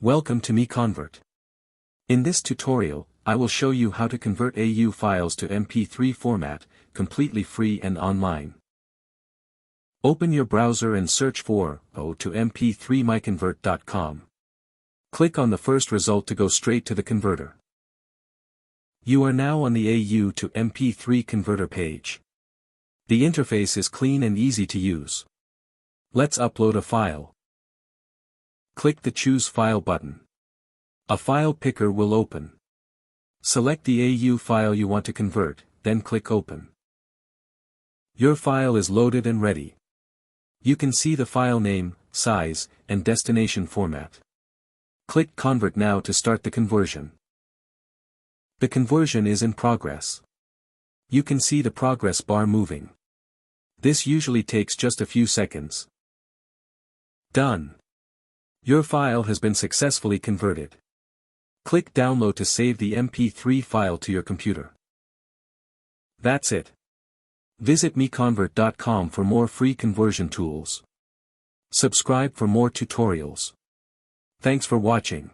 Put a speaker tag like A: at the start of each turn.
A: Welcome to MiConvert. In this tutorial, I will show you how to convert AU files to MP3 format, completely free and online. Open your browser and search for AU to MP3 MiConvert.com. Click on the first result to go straight to the converter. You are now on the AU to MP3 converter page. The interface is clean and easy to use. Let's upload a file. Click the Choose File button. A file picker will open. Select the AU file you want to convert, then click Open. Your file is loaded and ready. You can see the file name, size, and destination format. Click Convert now to start the conversion. The conversion is in progress. You can see the progress bar moving. This usually takes just a few seconds. Done. Your file has been successfully converted. Click Download to save the MP3 file to your computer. That's it. Visit MiConvert.com for more free conversion tools. Subscribe for more tutorials. Thanks for watching.